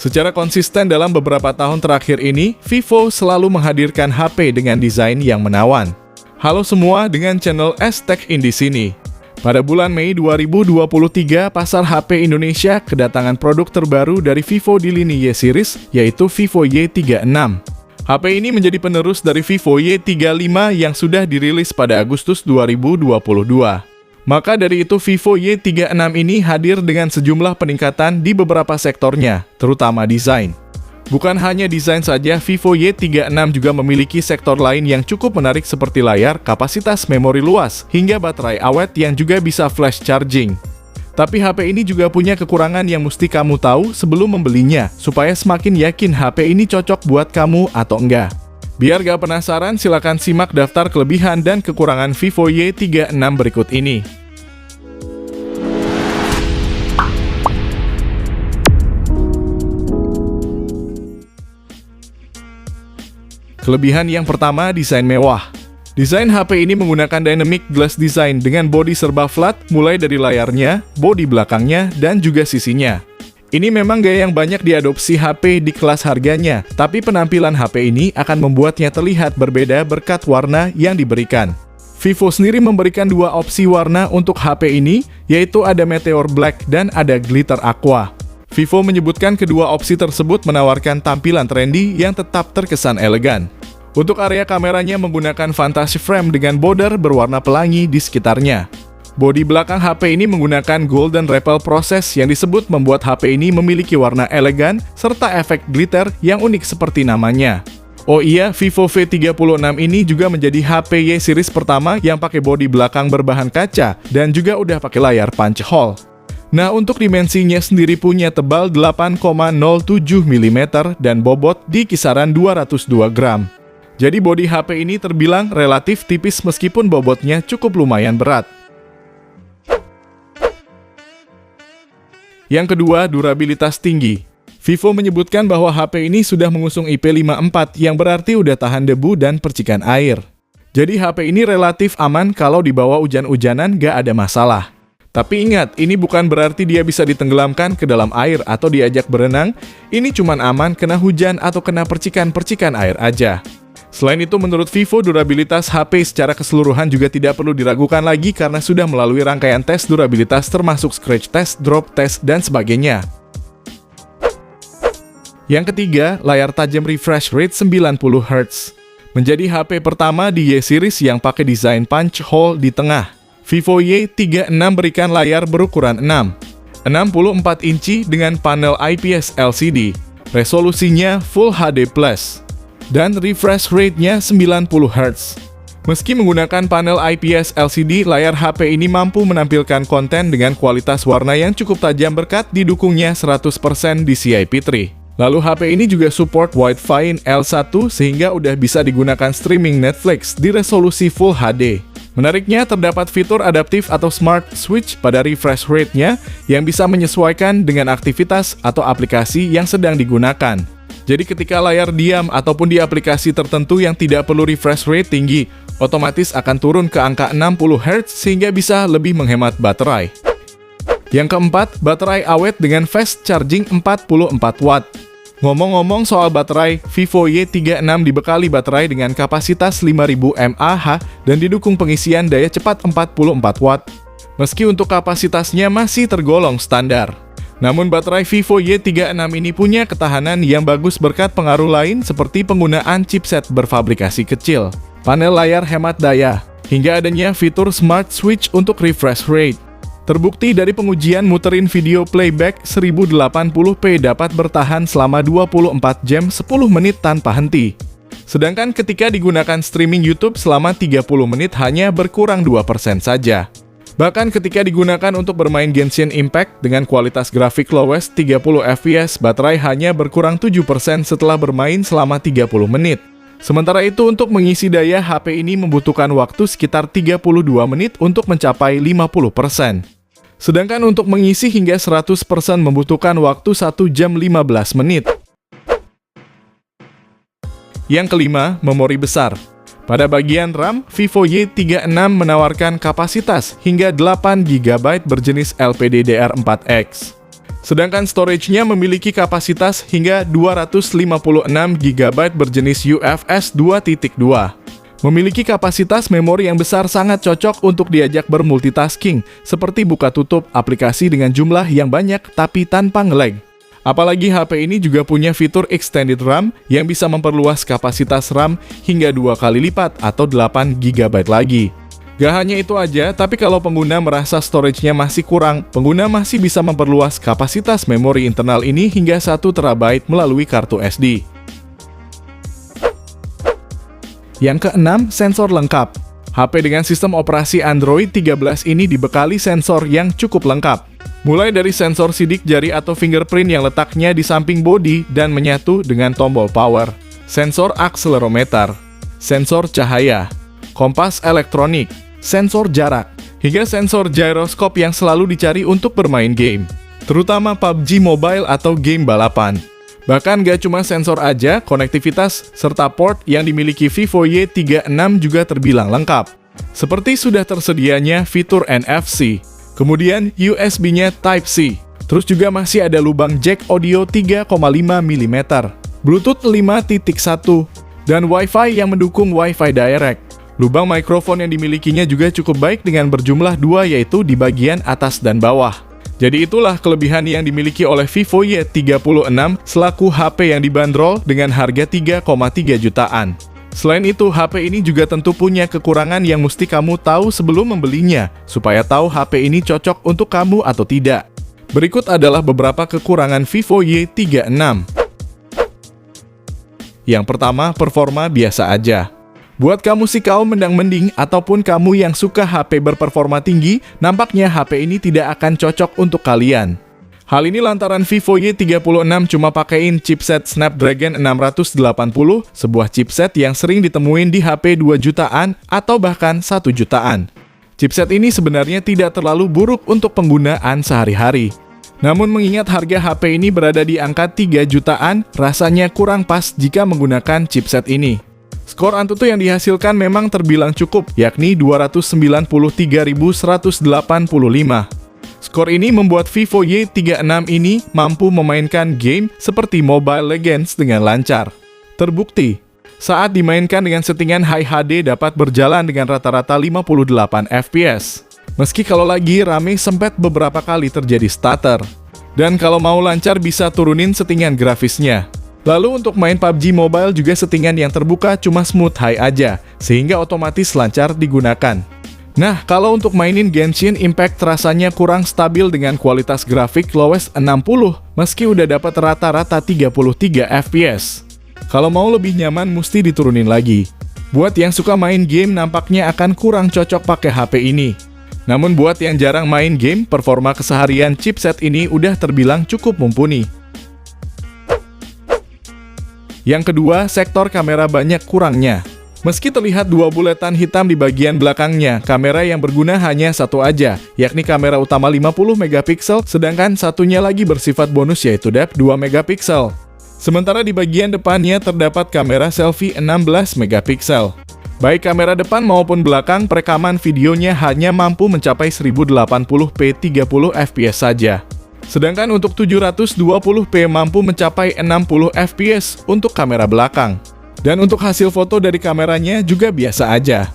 Secara konsisten dalam beberapa tahun terakhir ini, Vivo selalu menghadirkan HP dengan desain yang menawan. Halo semua, dengan channel S-Tech in di sini. Pada bulan Mei 2023, pasar HP Indonesia kedatangan produk terbaru dari Vivo di lini Y series, yaitu Vivo Y36. HP ini menjadi penerus dari Vivo Y35 yang sudah dirilis pada Agustus 2022. Maka dari itu Vivo Y36 ini hadir dengan sejumlah peningkatan di beberapa sektornya, terutama desain. Bukan hanya desain saja, Vivo Y36 juga memiliki sektor lain yang cukup menarik seperti layar, kapasitas memori luas, hingga baterai awet yang juga bisa flash charging. Tapi HP ini juga punya kekurangan yang mesti kamu tahu sebelum membelinya, supaya semakin yakin HP ini cocok buat kamu atau enggak. Biar gak penasaran, silakan simak daftar kelebihan dan kekurangan Vivo Y36 berikut ini. Kelebihan yang pertama, desain mewah. Desain HP ini menggunakan dynamic glass design dengan bodi serba flat, mulai dari layarnya, bodi belakangnya, dan juga sisinya. Ini memang gaya yang banyak diadopsi HP di kelas harganya, tapi penampilan HP ini akan membuatnya terlihat berbeda berkat warna yang diberikan. Vivo sendiri memberikan dua opsi warna untuk HP ini, yaitu ada Meteor Black dan ada Glitter Aqua. Vivo menyebutkan kedua opsi tersebut menawarkan tampilan trendy yang tetap terkesan elegan. Untuk area kameranya menggunakan Fantasy Frame dengan border berwarna pelangi di sekitarnya. Bodi belakang HP ini menggunakan Golden Ripple Process yang disebut membuat HP ini memiliki warna elegan serta efek glitter yang unik seperti namanya. Oh iya, Vivo V36 ini juga menjadi HP Y series pertama yang pakai bodi belakang berbahan kaca dan juga udah pakai layar punch hole. Nah, untuk dimensinya sendiri punya tebal 8,07 mm dan bobot di kisaran 202 gram. Jadi bodi HP ini terbilang relatif tipis meskipun bobotnya cukup lumayan berat. Yang kedua, durabilitas tinggi. Vivo menyebutkan bahwa HP ini sudah mengusung IP54 yang berarti udah tahan debu dan percikan air. Jadi HP ini relatif aman kalau dibawa hujan-hujanan gak ada masalah. Tapi ingat, ini bukan berarti dia bisa ditenggelamkan ke dalam air atau diajak berenang. Ini cuman aman kena hujan atau kena percikan-percikan air aja. Selain itu, menurut Vivo, durabilitas HP secara keseluruhan juga tidak perlu diragukan lagi karena sudah melalui rangkaian tes durabilitas termasuk scratch test, drop test, dan sebagainya. Yang ketiga, layar tajam refresh rate 90 Hz. Menjadi HP pertama di Y series yang pakai desain punch hole di tengah. Vivo Y36 berikan layar berukuran 6,64 inci dengan panel IPS LCD. Resolusinya Full HD+. Dan refresh rate-nya 90 Hz. Meski menggunakan panel IPS LCD, layar HP ini mampu menampilkan konten dengan kualitas warna yang cukup tajam berkat didukungnya 100% DCI-P3. Lalu HP ini juga support Wi-Fi L1 sehingga udah bisa digunakan streaming Netflix di resolusi Full HD. Menariknya, terdapat fitur adaptif atau smart switch pada refresh rate-nya yang bisa menyesuaikan dengan aktivitas atau aplikasi yang sedang digunakan. Jadi ketika layar diam ataupun di aplikasi tertentu yang tidak perlu refresh rate tinggi, otomatis akan turun ke angka 60 Hz sehingga bisa lebih menghemat baterai. Yang keempat, baterai awet dengan fast charging 44 Watt. Ngomong-ngomong soal baterai, Vivo Y36 dibekali baterai dengan kapasitas 5000 mAh dan didukung pengisian daya cepat 44 Watt. Meski untuk kapasitasnya masih tergolong standar. Namun baterai Vivo Y36 ini punya ketahanan yang bagus berkat pengaruh lain seperti penggunaan chipset berfabrikasi kecil, panel layar hemat daya, hingga adanya fitur smart switch untuk refresh rate. Terbukti dari pengujian muterin video playback 1080p dapat bertahan selama 24 jam 10 menit tanpa henti. Sedangkan ketika digunakan streaming YouTube selama 30 menit hanya berkurang 2% saja. Bahkan ketika digunakan untuk bermain Genshin Impact dengan kualitas grafik lowest 30 fps, baterai hanya berkurang 7% setelah bermain selama 30 menit. Sementara itu, untuk mengisi daya, HP ini membutuhkan waktu sekitar 32 menit untuk mencapai 50%. Sedangkan untuk mengisi hingga 100% membutuhkan waktu 1 jam 15 menit. Yang kelima, memori besar. Pada bagian RAM, Vivo Y36 menawarkan kapasitas hingga 8 GB berjenis LPDDR4X. Sedangkan storage-nya memiliki kapasitas hingga 256 GB berjenis UFS 2.2. Memiliki kapasitas memori yang besar sangat cocok untuk diajak bermultitasking, seperti buka tutup aplikasi dengan jumlah yang banyak tapi tanpa nge-lag. Apalagi HP ini juga punya fitur Extended RAM yang bisa memperluas kapasitas RAM hingga 2 kali lipat atau 8 GB lagi. Gak hanya itu aja, tapi kalau pengguna merasa storage-nya masih kurang, pengguna masih bisa memperluas kapasitas memori internal ini hingga 1 TB melalui kartu SD. Yang keenam, sensor lengkap. HP dengan sistem operasi Android 13 ini dibekali sensor yang cukup lengkap. Mulai dari sensor sidik jari atau fingerprint yang letaknya di samping bodi dan menyatu dengan tombol power, sensor akselerometer, sensor cahaya, kompas elektronik, sensor jarak, hingga sensor gyroscope yang selalu dicari untuk bermain game, terutama PUBG Mobile atau game balapan. Bahkan gak cuma sensor aja, konektivitas serta port yang dimiliki Vivo Y36 juga terbilang lengkap. Seperti sudah tersedianya fitur NFC, kemudian USB-nya Type-C, terus juga masih ada lubang jack audio 3,5 mm, Bluetooth 5.1, dan Wi-Fi yang mendukung Wi-Fi Direct. Lubang mikrofon yang dimilikinya juga cukup baik dengan berjumlah 2, yaitu di bagian atas dan bawah. Jadi itulah kelebihan yang dimiliki oleh Vivo Y36 selaku HP yang dibanderol dengan harga 3,3 jutaan. Selain itu, HP ini juga tentu punya kekurangan yang mesti kamu tahu sebelum membelinya, supaya tahu HP ini cocok untuk kamu atau tidak. Berikut adalah beberapa kekurangan Vivo Y36. Yang pertama, performa biasa aja. Buat kamu si kaum mendang-mending ataupun kamu yang suka HP berperforma tinggi, nampaknya HP ini tidak akan cocok untuk kalian. Hal ini lantaran Vivo Y36 cuma pakein chipset Snapdragon 680, sebuah chipset yang sering ditemuin di HP 2 jutaan atau bahkan 1 jutaan. Chipset ini sebenarnya tidak terlalu buruk untuk penggunaan sehari-hari. Namun mengingat harga HP ini berada di angka 3 jutaan, rasanya kurang pas jika menggunakan chipset ini. Skor Antutu yang dihasilkan memang terbilang cukup, yakni 293.185. Skor ini membuat Vivo Y36 ini mampu memainkan game seperti Mobile Legends dengan lancar. Terbukti, saat dimainkan dengan settingan High HD dapat berjalan dengan rata-rata 58 fps. Meski kalau lagi rame sempat beberapa kali terjadi stutter. Dan kalau mau lancar bisa turunin settingan grafisnya. Lalu untuk main PUBG Mobile juga settingan yang terbuka cuma smooth high aja, sehingga otomatis lancar digunakan. Nah, kalau untuk mainin Genshin Impact rasanya kurang stabil dengan kualitas grafik lowest 60, meski udah dapat rata-rata 33 fps. Kalau mau lebih nyaman mesti diturunin lagi. Buat yang suka main game nampaknya akan kurang cocok pakai HP ini. Namun buat yang jarang main game, performa keseharian chipset ini udah terbilang cukup mumpuni. Yang kedua, sektor kamera banyak kurangnya. Meski terlihat 2 buletan hitam di bagian belakangnya, kamera yang berguna hanya satu aja, yakni kamera utama 50 megapiksel, sedangkan satunya lagi bersifat bonus yaitu depth 2 megapiksel. Sementara di bagian depannya terdapat kamera selfie 16 megapiksel. Baik kamera depan maupun belakang, perekaman videonya hanya mampu mencapai 1080p 30 fps saja. Sedangkan untuk 720p mampu mencapai 60 fps untuk kamera belakang. Dan untuk hasil foto dari kameranya juga biasa aja.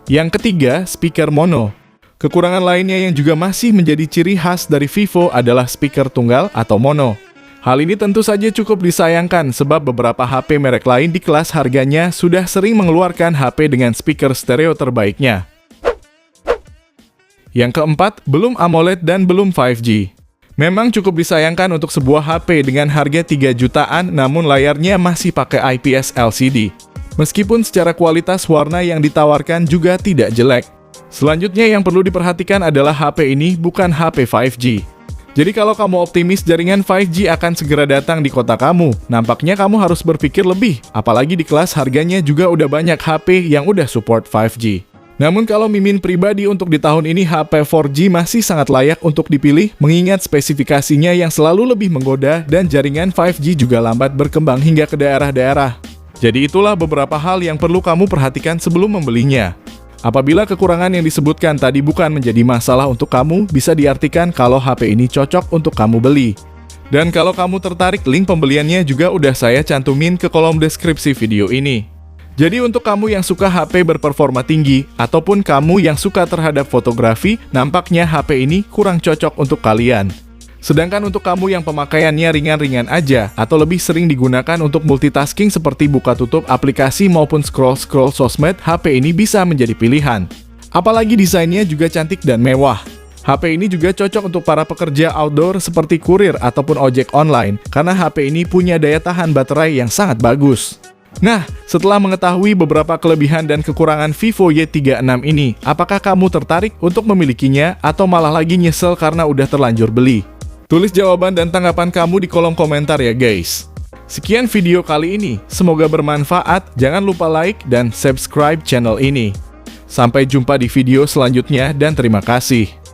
Yang ketiga, speaker mono. Kekurangan lainnya yang juga masih menjadi ciri khas dari Vivo adalah speaker tunggal atau mono. Hal ini tentu saja cukup disayangkan sebab beberapa HP merek lain di kelas harganya sudah sering mengeluarkan HP dengan speaker stereo terbaiknya. Yang keempat, belum AMOLED dan belum 5G. Memang cukup disayangkan untuk sebuah HP dengan harga 3 jutaan namun layarnya masih pakai IPS LCD. Meskipun secara kualitas warna yang ditawarkan juga tidak jelek. Selanjutnya yang perlu diperhatikan adalah HP ini bukan HP 5G. Jadi kalau kamu optimis jaringan 5G akan segera datang di kota kamu, nampaknya kamu harus berpikir lebih, apalagi di kelas harganya juga udah banyak HP yang udah support 5G. Namun kalau Mimin pribadi untuk di tahun ini HP 4G masih sangat layak untuk dipilih mengingat spesifikasinya yang selalu lebih menggoda dan jaringan 5G juga lambat berkembang hingga ke daerah-daerah. Jadi itulah beberapa hal yang perlu kamu perhatikan sebelum membelinya. Apabila kekurangan yang disebutkan tadi bukan menjadi masalah untuk kamu, bisa diartikan kalau HP ini cocok untuk kamu beli. Dan kalau kamu tertarik, link pembeliannya juga udah saya cantumin ke kolom deskripsi video ini. Jadi untuk kamu yang suka HP berperforma tinggi, ataupun kamu yang suka terhadap fotografi, nampaknya HP ini kurang cocok untuk kalian. Sedangkan untuk kamu yang pemakaiannya ringan-ringan aja, atau lebih sering digunakan untuk multitasking seperti buka tutup aplikasi maupun scroll-scroll sosmed, HP ini bisa menjadi pilihan. Apalagi desainnya juga cantik dan mewah. HP ini juga cocok untuk para pekerja outdoor seperti kurir ataupun ojek online, karena HP ini punya daya tahan baterai yang sangat bagus. Nah, setelah mengetahui beberapa kelebihan dan kekurangan Vivo Y36 ini, apakah kamu tertarik untuk memilikinya atau malah lagi nyesel karena udah terlanjur beli? Tulis jawaban dan tanggapan kamu di kolom komentar ya guys. Sekian video kali ini, semoga bermanfaat, jangan lupa like dan subscribe channel ini. Sampai jumpa di video selanjutnya dan terima kasih.